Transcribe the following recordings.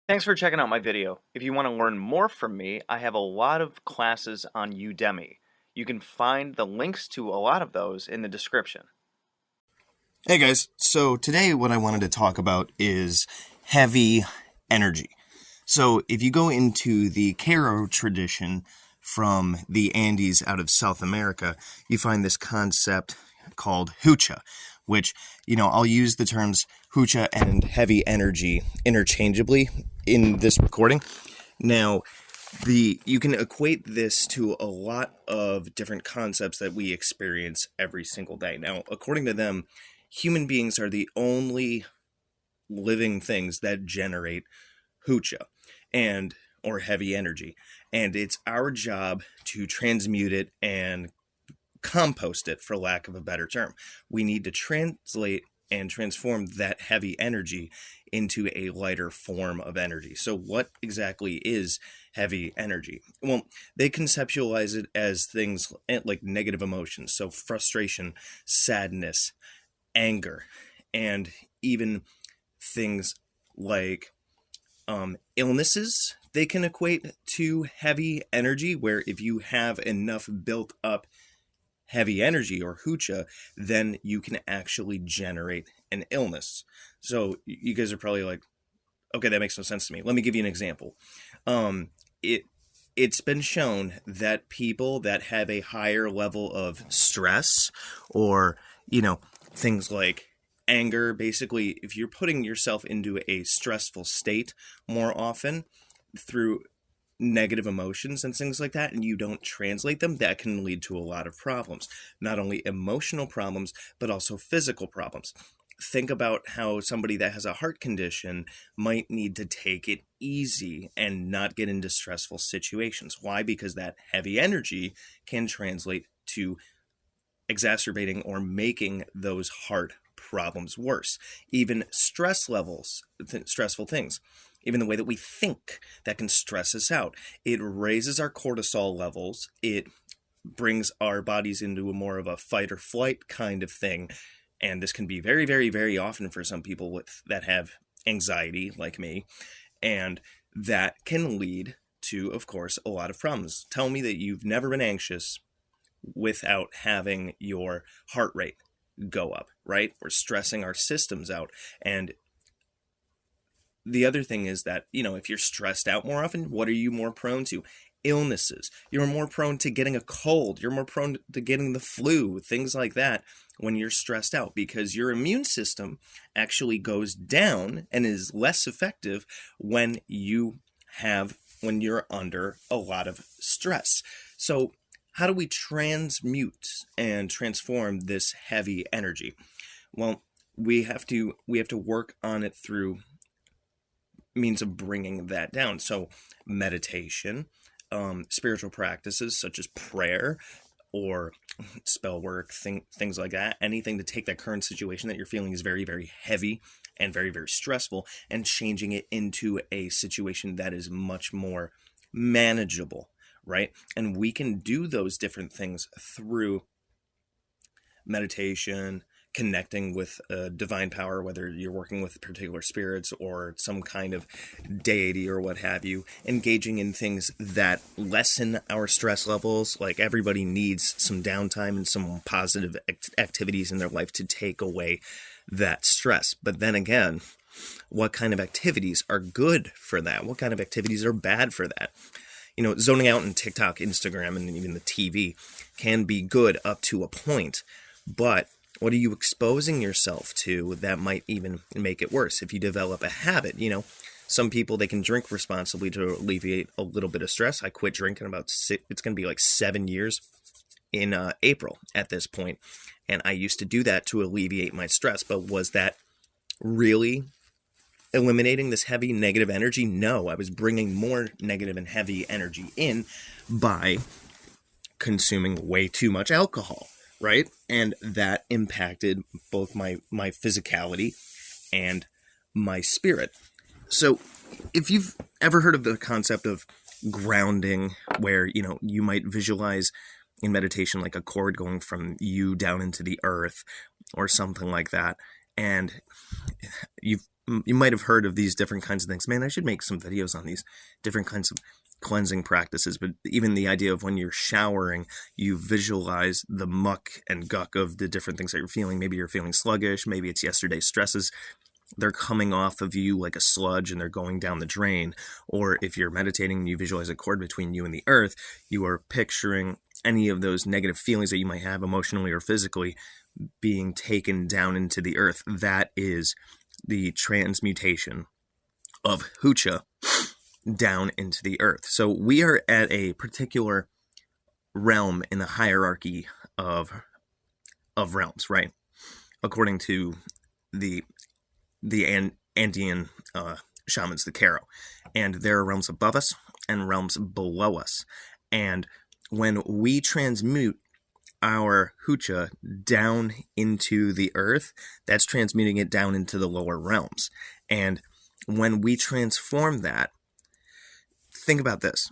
Thanks for checking out my video. If you want to learn more from me, I have a lot of classes on Udemy. You can find the links to a lot of those in the description. Hey guys, so today what I wanted to talk about is heavy energy. So if you go into the Caro tradition from the Andes out of South America, you find this concept called hucha, which, I'll use the terms hucha and heavy energy interchangeably in this recording. Now, you can equate this to a lot of different concepts that we experience every single day. Now, according to them, human beings are the only living things that generate hucha or heavy energy, and it's our job to transmute it and compost it, for lack of a better term. We need to translate and transform that heavy energy into a lighter form of energy. So what exactly is heavy energy? Well, they conceptualize it as things like negative emotions, so frustration, sadness, anger, and even things like illnesses they can equate to heavy energy, where if you have enough built up heavy energy or hucha, then you can actually generate an illness. So you guys are probably like, okay, that makes no sense to me. Let me give you an example. It's been shown that people that have a higher level of stress or, things like anger, basically, if you're putting yourself into a stressful state more often through negative emotions and things like that, and you don't translate them, that can lead to a lot of problems. Not only emotional problems, but also physical problems. Think about how somebody that has a heart condition might need to take it easy and not get into stressful situations. Why? Because that heavy energy can translate to exacerbating or making those heart problems worse. Even stress levels, stressful things, even the way that we think, that can stress us out. It raises our cortisol levels. It brings our bodies into a more of a fight or flight kind of thing. And this can be very, very, very often for some people that have anxiety, like me. And that can lead to, of course, a lot of problems. Tell me that you've never been anxious without having your heart rate go up, right? We're stressing our systems out. And the other thing is that, if you're stressed out more often, what are you more prone to? Illnesses. You're more prone to getting a cold. You're more prone to getting the flu, things like that, when you're stressed out, because your immune system actually goes down and is less effective when you're under a lot of stress. So how do we transmute and transform this heavy energy? Well, we have to work on it through means of bringing that down. So meditation, spiritual practices such as prayer or spell work, things like that, anything to take that current situation that you're feeling is very, very heavy and very, very stressful, and changing it into a situation that is much more manageable, right? And we can do those different things through meditation, connecting with a divine power, whether you're working with particular spirits or some kind of deity or what have you, engaging in things that lessen our stress levels. Like, everybody needs some downtime and some positive activities in their life to take away that stress. But then again, what kind of activities are good for that? What kind of activities are bad for that? Zoning out on TikTok, Instagram, and even the TV can be good up to a point, but what are you exposing yourself to that might even make it worse? If you develop a habit, some people, they can drink responsibly to alleviate a little bit of stress. I quit drinking it's going to be like 7 years in April at this point. And I used to do that to alleviate my stress. But was that really eliminating this heavy negative energy? No, I was bringing more negative and heavy energy in by consuming way too much alcohol, right? And that impacted both my physicality and my spirit. So if you've ever heard of the concept of grounding, where, you might visualize in meditation like a cord going from you down into the earth or something like that, And you might have heard of these different kinds of things. Man, I should make some videos on these different kinds of cleansing practices. But even the idea of when you're showering, you visualize the muck and guck of the different things that you're feeling. Maybe you're feeling sluggish. Maybe it's yesterday's stresses. They're coming off of you like a sludge and they're going down the drain. Or if you're meditating and you visualize a cord between you and the earth, you are picturing any of those negative feelings that you might have emotionally or physically being taken down into the earth. That is the transmutation of Hucha down into the earth. So we are at a particular realm in the hierarchy of realms, right? According to the Andean shamans, the Karo. And there are realms above us and realms below us. And when we transmute our Hucha down into the earth, that's transmuting it down into the lower realms. And when we transform that, think about this.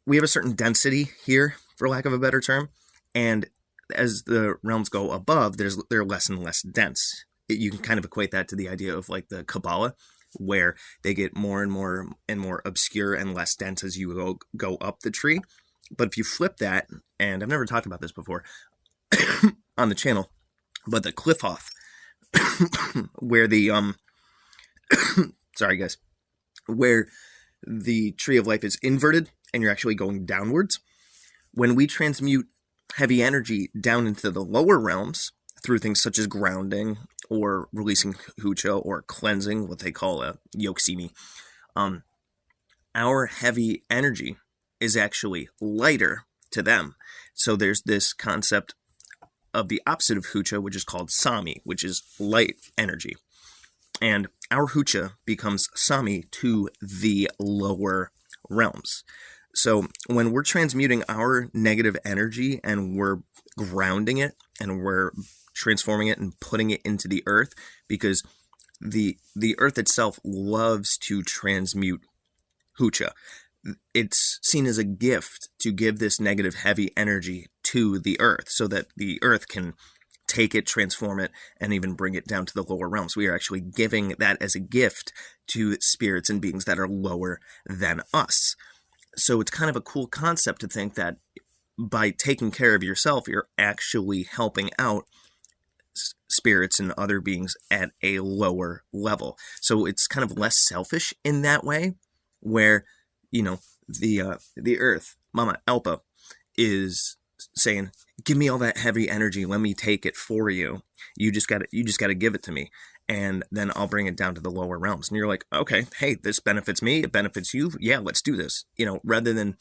We have a certain density here, for lack of a better term, and as the realms go above, they're less and less dense. You can kind of equate that to the idea of like the Kabbalah, where they get more and more and more obscure and less dense as you go up the tree. But if you flip that, and I've never talked about this before on the channel, but the Cliffoth, where the sorry guys, where the tree of life is inverted and you're actually going downwards. When we transmute heavy energy down into the lower realms through things such as grounding or releasing Hucha or cleansing, what they call a yoksimi, our heavy energy is actually lighter to them. So there's this concept of the opposite of Hucha, which is called Sami, which is light energy. And our Hucha becomes Sami to the lower realms. So when we're transmuting our negative energy and we're grounding it and we're transforming it and putting it into the earth, because the earth itself loves to transmute Hucha. It's seen as a gift to give this negative heavy energy to the earth so that the earth can take it, transform it, and even bring it down to the lower realms. We are actually giving that as a gift to spirits and beings that are lower than us. So it's kind of a cool concept to think that by taking care of yourself, you're actually helping out spirits and other beings at a lower level. So it's kind of less selfish in that way, where, you know, the earth, Mama Elpa, is saying, give me all that heavy energy, let me take it for you. You just gotta give it to me, and then I'll bring it down to the lower realms. And you're like, okay, hey, this benefits me, it benefits you, yeah, let's do this. You know, rather than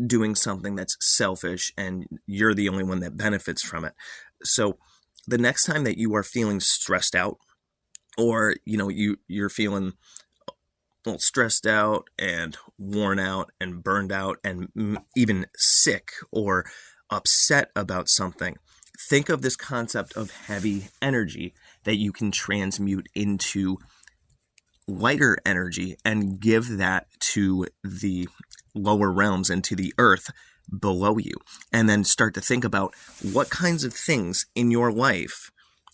doing something that's selfish and you're the only one that benefits from it. So the next time that you are feeling stressed out, or, you know, you're feeling a little stressed out and worn out and burned out and even sick or upset about something, think of this concept of heavy energy that you can transmute into lighter energy and give that to the lower realms and to the earth below you. And then start to think about what kinds of things in your life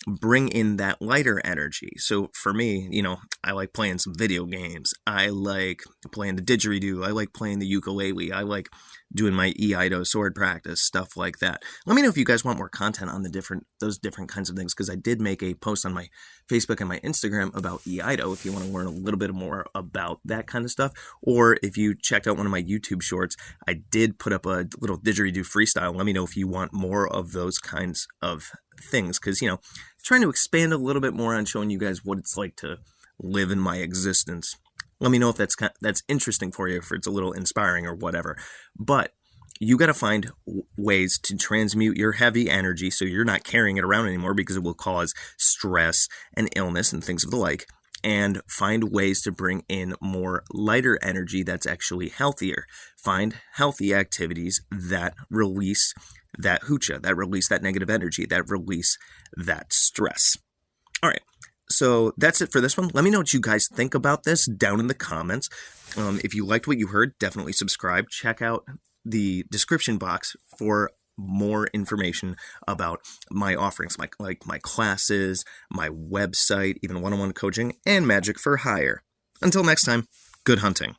bring in that lighter energy. So for me, you know, I like playing some video games. I like playing the didgeridoo. I like playing the ukulele. I like doing my Iaido sword practice, stuff like that. Let me know if you guys want more content on those different kinds of things, because I did make a post on my Facebook and my Instagram about Iaido if you want to learn a little bit more about that kind of stuff. Or if you checked out one of my YouTube shorts, I did put up a little didgeridoo freestyle. Let me know if you want more of those kinds of things, because, you know, trying to expand a little bit more on showing you guys what it's like to live in my existence. Let me know if that's interesting for you, if it's a little inspiring or whatever. But you got to find ways to transmute your heavy energy so you're not carrying it around anymore, because it will cause stress and illness and things of the like. And find ways to bring in more lighter energy that's actually healthier. Find healthy activities that release that Hucha, that release that negative energy, that release that stress. All right. So that's it for this one. Let me know what you guys think about this down in the comments. If you liked what you heard, definitely subscribe. Check out the description box for more information about my offerings, my classes, my website, even one-on-one coaching, and Magick for Hire. Until next time, good hunting.